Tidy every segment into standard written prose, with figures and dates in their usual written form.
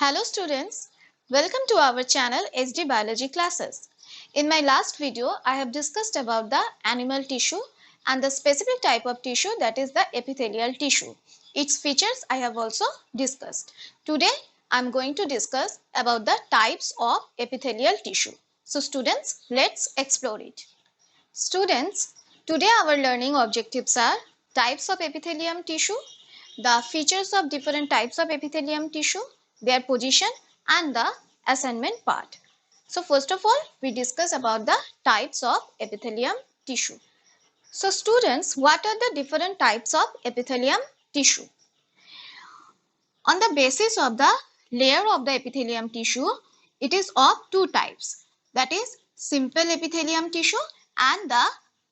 Hello students, welcome to our channel SD Biology classes. In my last video, I have discussed about the animal tissue and the specific type of tissue, that is the epithelial tissue. Its features I have also discussed. Today I am going to discuss about the types of epithelial tissue. So students, let's explore it. Students, today our learning objectives are types of epithelium tissue, the features of different types of epithelium tissue, their position and the assignment part. So first of all, we discuss about the types of epithelium tissue. So students, what are the different types of epithelium tissue? On the basis of the layer of the epithelium tissue, it is of two types, that is simple epithelium tissue and the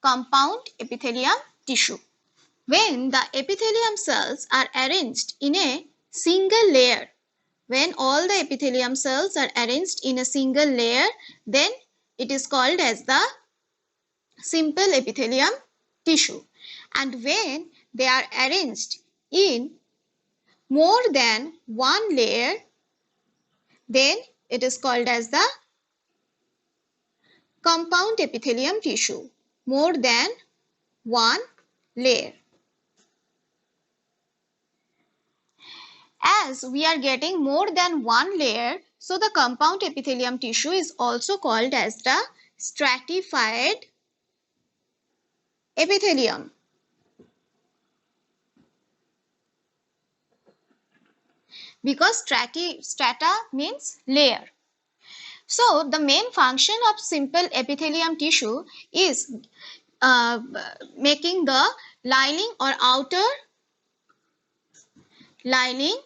compound epithelium tissue. When the epithelium cells are arranged in a single layer, when all the epithelium cells are arranged in a single layer, then it is called as the simple epithelium tissue. And when they are arranged in more than one layer, then it is called as the compound epithelium tissue, more than one layer. As we are getting more than one layer, so the compound epithelium tissue is also called as the stratified epithelium. Because strata means layer. So the main function of simple epithelium tissue is making the lining or outer lining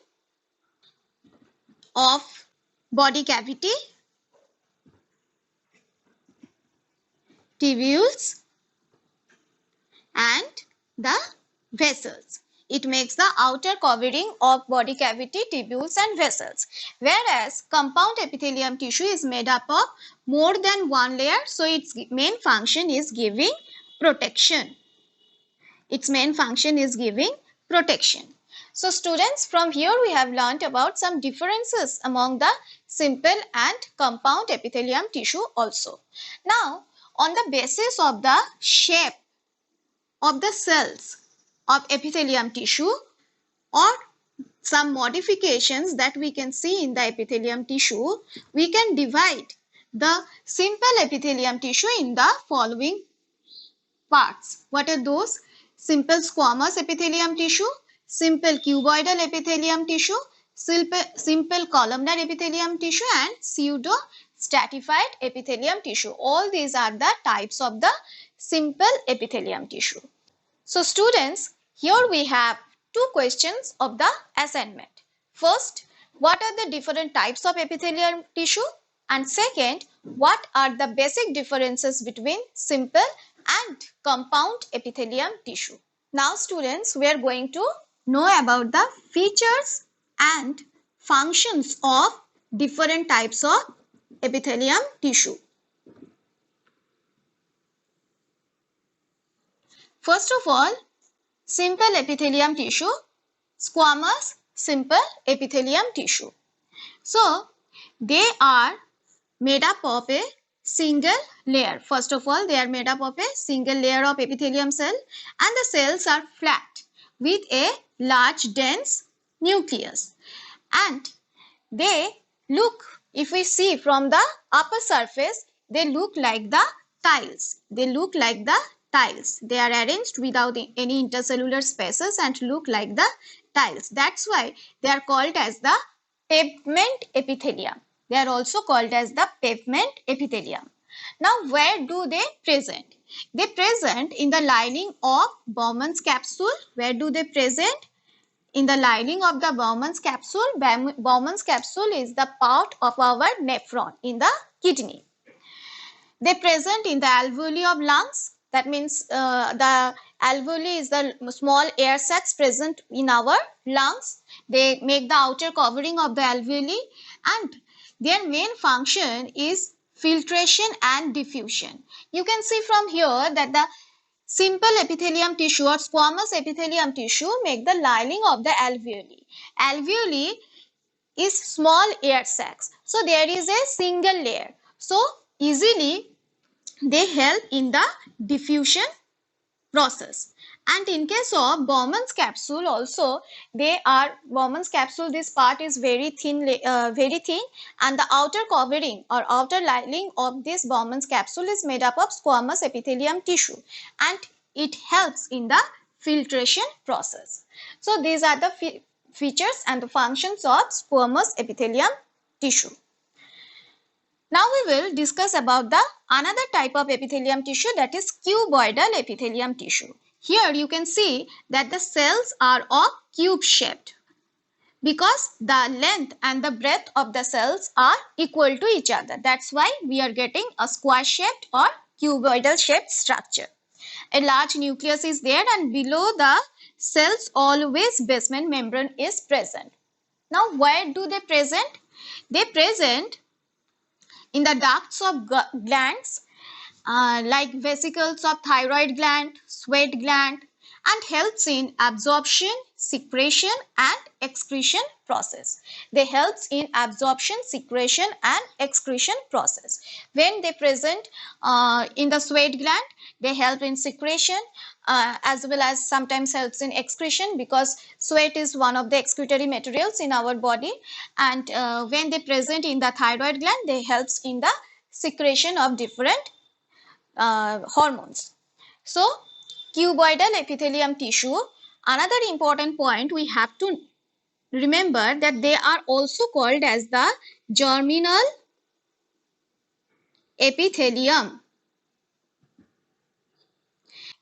of body cavity, tubules and the vessels. It makes the outer covering of body cavity, tubules and vessels. Whereas compound epithelium tissue is made up of more than one layer, so its main function is giving protection. Its main function is giving protection. So students, from here we have learnt about some differences among the simple and compound epithelium tissue also. Now, on the basis of the shape of the cells of epithelium tissue or some modifications that we can see in the epithelium tissue, we can divide the simple epithelium tissue in the following parts. What are those? Simple squamous epithelium tissue, simple cuboidal epithelium tissue, simple columnar epithelium tissue and pseudo stratified epithelium tissue. All these are the types of the simple epithelium tissue. So students, here we have two questions of the assignment. First, what are the different types of epithelium tissue? And second, what are the basic differences between simple and compound epithelium tissue? Now students, we are going to know about the features and functions of different types of epithelium tissue. First of all, simple epithelium tissue, squamous simple epithelium tissue. So, they are made up of a single layer. First of all, they are made up of a single layer of epithelium cell and the cells are flat with a large dense nucleus. And they look, if we see from the upper surface, they look like the tiles. They look like the tiles. They are arranged without any intercellular spaces and look like the tiles. That's why they are called as the pavement epithelium. They are also called as the pavement epithelium. Now, where do they present? They present in the lining of Bowman's capsule. Where do they present? In the lining of the Bowman's capsule. Bowman's capsule is the part of our nephron in the kidney. They present in the alveoli of lungs. That means the alveoli is the small air sacs present in our lungs. They make the outer covering of the alveoli and their main function is filtration and diffusion. You can see from here that the simple epithelium tissue or squamous epithelium tissue make the lining of the alveoli. Alveoli is small air sacs. So there is a single layer. So easily they help in the diffusion process. And in case of Bowman's capsule also, Bowman's capsule, this part is very thin, and the outer covering or outer lining of this Bowman's capsule is made up of squamous epithelium tissue, and it helps in the filtration process. So these are the features and the functions of squamous epithelium tissue. Now we will discuss about the another type of epithelium tissue, that is cuboidal epithelium tissue. Here you can see that the cells are of cube shaped because the length and the breadth of the cells are equal to each other. That's why we are getting a square shaped or cuboidal shaped structure. A large nucleus is there, and below the cells always basement membrane is present. Now where do they present? They present in the ducts of glands like vesicles of thyroid gland, sweat gland, and helps in absorption, secretion and excretion process. They helps in absorption, secretion and excretion process. When they present in the sweat gland, they help in secretion as well as sometimes helps in excretion, because sweat is one of the excretory materials in our body, and when they present in the thyroid gland, they helps in the secretion of different hormones. So cuboidal epithelium tissue, another important point we have to remember that they are also called as the germinal epithelium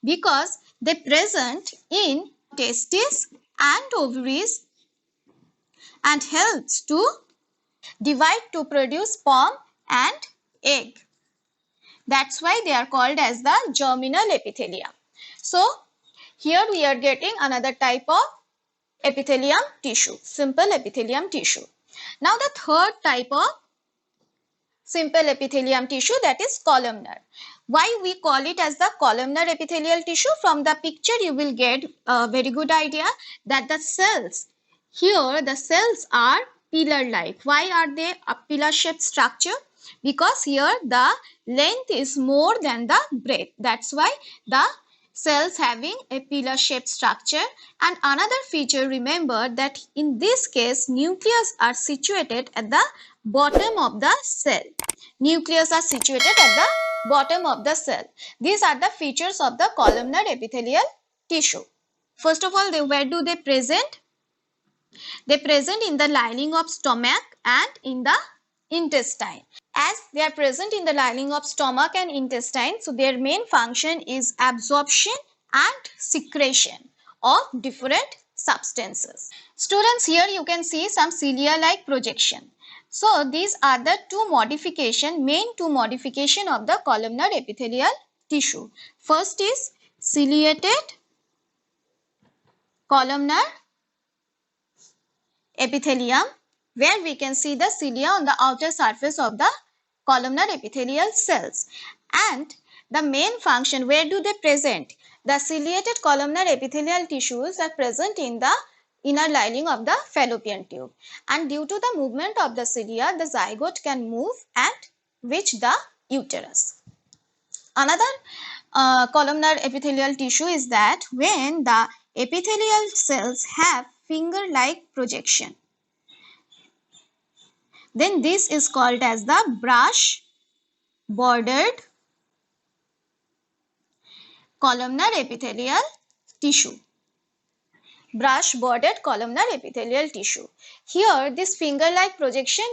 because they present in testes and ovaries and helps to divide to produce sperm and egg. That's why they are called as the germinal epithelium. So here we are getting another type of epithelium tissue, simple epithelium tissue. Now the third type of simple epithelium tissue, that is columnar. Why we call it as the columnar epithelial tissue? From the picture you will get a very good idea that the cells, here the cells are pillar like. Why are they a pillar shaped structure? Because here the length is more than the breadth. That's why the cells having a pillar shaped structure. And another feature, remember that in this case nucleus are situated at the bottom of the cell. Nucleus are situated at the bottom of the cell. These are the features of the columnar epithelial tissue. First of all, where do they present? They present in the lining of stomach and in the intestine. As they are present in the lining of stomach and intestine, so their main function is absorption and secretion of different substances. Students, here you can see some cilia-like projection. So these are the main two modification of the columnar epithelial tissue. First is ciliated columnar epithelium, where we can see the cilia on the outer surface of the columnar epithelial cells. And the main function, where do they present? The ciliated columnar epithelial tissues are present in the inner lining of the fallopian tube, and due to the movement of the cilia, the zygote can move and reach the uterus. Another columnar epithelial tissue is that when the epithelial cells have finger-like projection, then this is called as the brush bordered columnar epithelial tissue. Brush bordered columnar epithelial tissue. Here this finger-like projection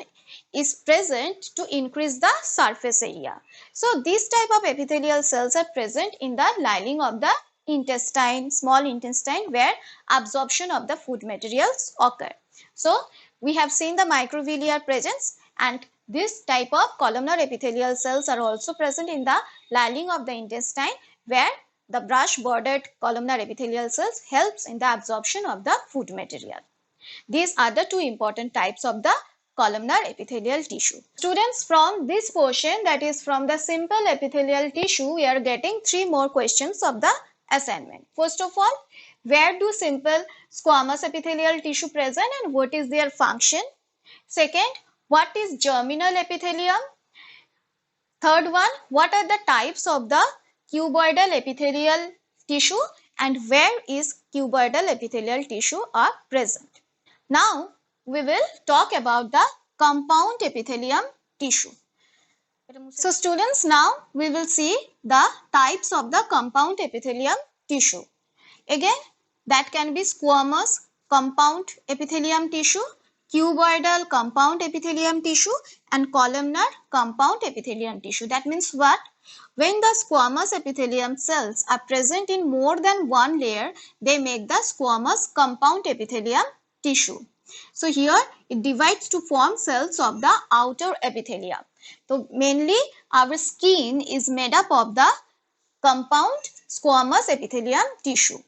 is present to increase the surface area. So this type of epithelial cells are present in the lining of the intestine, small intestine, where absorption of the food materials occur. So we have seen the microvilli presence, and this type of columnar epithelial cells are also present in the lining of the intestine, where the brush bordered columnar epithelial cells helps in the absorption of the food material. These are the two important types of the columnar epithelial tissue. Students, from this portion, that is from the simple epithelial tissue, we are getting 3 more questions of the assignment. First of all, where do simple squamous epithelial tissue present and what is their function? Second, what is germinal epithelium? Third one, what are the types of the cuboidal epithelial tissue and where is cuboidal epithelial tissue are present. Now, we will talk about the compound epithelium tissue. So students, now we will see the types of the compound epithelium tissue. Again, that can be squamous compound epithelium tissue, cuboidal compound epithelium tissue and columnar compound epithelium tissue. That means what? When the squamous epithelium cells are present in more than one layer, they make the squamous compound epithelium tissue. So here it divides to form cells of the outer epithelium. So mainly our skin is made up of the compound squamous epithelium tissue.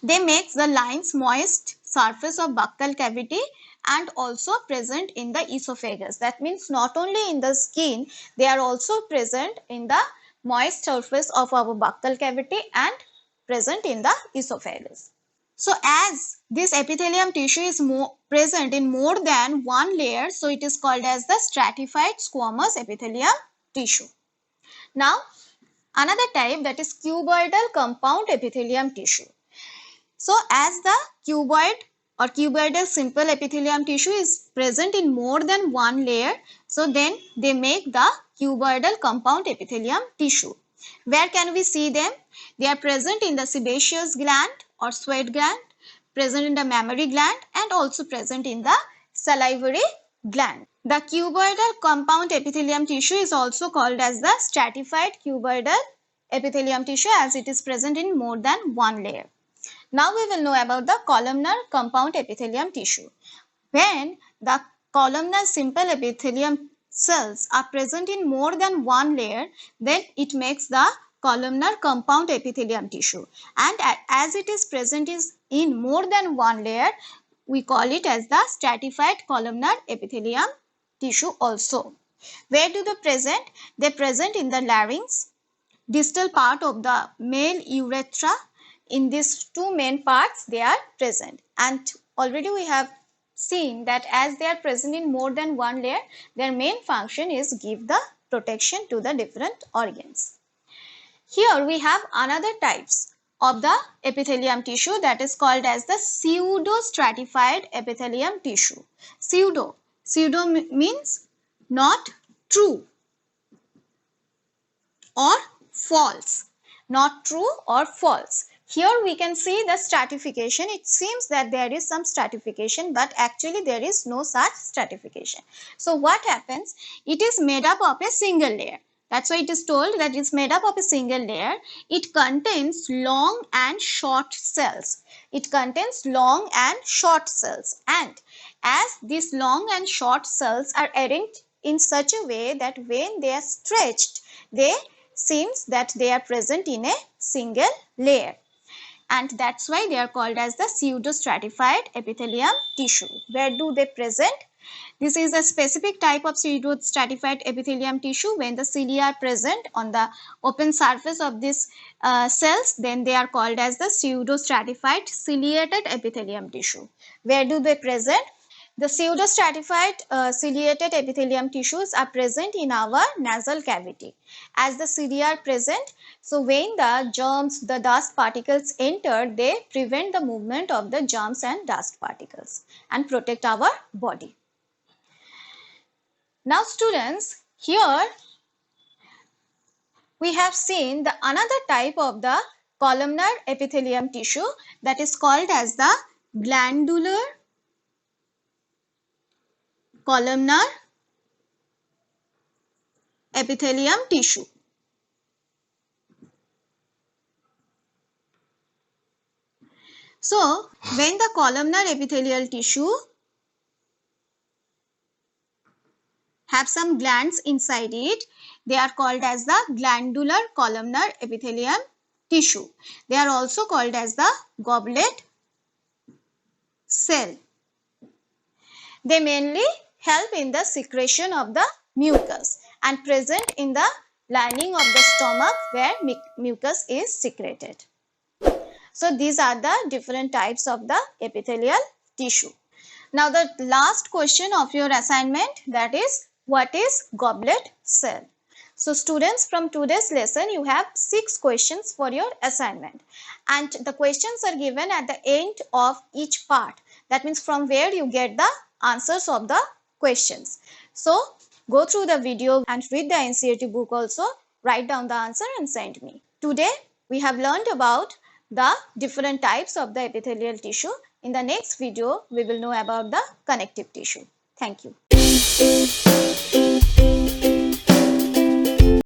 They make the lines moist surface of buccal cavity and also present in the esophagus. That means not only in the skin, they are also present in the moist surface of our buccal cavity and present in the esophagus. So as this epithelium tissue is present in more than one layer, so it is called as the stratified squamous epithelium tissue. Now another type, that is cuboidal compound epithelium tissue. So as the cuboid or cuboidal simple epithelium tissue is present in more than one layer, so then they make the cuboidal compound epithelium tissue. Where can we see them? They are present in the sebaceous gland or sweat gland, present in the mammary gland and also present in the salivary gland. The cuboidal compound epithelium tissue is also called as the stratified cuboidal epithelium tissue as it is present in more than one layer. Now we will know about the columnar compound epithelium tissue. When the columnar simple epithelium cells are present in more than one layer, then it makes the columnar compound epithelium tissue. And as it is present in more than one layer, we call it as the stratified columnar epithelium tissue also. Where do they present? They present in the larynx, distal part of the male urethra. In these two main parts they are present, and already we have seen that as they are present in more than one layer, their main function is give the protection to the different organs. Here we have another types of the epithelium tissue, that is called as the pseudo-stratified epithelium tissue. Pseudo means not true or false, not true or false. Here we can see the stratification. It seems that there is some stratification, but actually there is no such stratification. So what happens? It is made up of a single layer. That's why it is told that it's made up of a single layer. It contains long and short cells. It contains long and short cells. And as these long and short cells are arranged in such a way that when they are stretched, they seems that they are present in a single layer. And that's why they are called as the pseudo-stratified epithelium tissue. Where do they present? This is a specific type of pseudo-stratified epithelium tissue. When the cilia are present on the open surface of these cells, then they are called as the pseudo-stratified ciliated epithelium tissue. Where do they present? The pseudo-stratified ciliated epithelium tissues are present in our nasal cavity. As the cilia are present, so when the germs, the dust particles enter, they prevent the movement of the germs and dust particles and protect our body. Now students, here we have seen the another type of the columnar epithelium tissue, that is called as the glandular columnar epithelium tissue. So, when the columnar epithelial tissue have some glands inside it, they are called as the glandular columnar epithelium tissue. They are also called as the goblet cell. They mainly help in the secretion of the mucus and present in the lining of the stomach where mucus is secreted. So these are the different types of the epithelial tissue. Now the last question of your assignment, that is, what is goblet cell? So students, from today's lesson you have 6 questions for your assignment, and the questions are given at the end of each part. That means from where you get the answers of the questions. So go through the video and read the NCERT book also, write down the answer and send me. Today we have learned about the different types of the epithelial tissue. In the next video, we will know about the connective tissue. Thank you.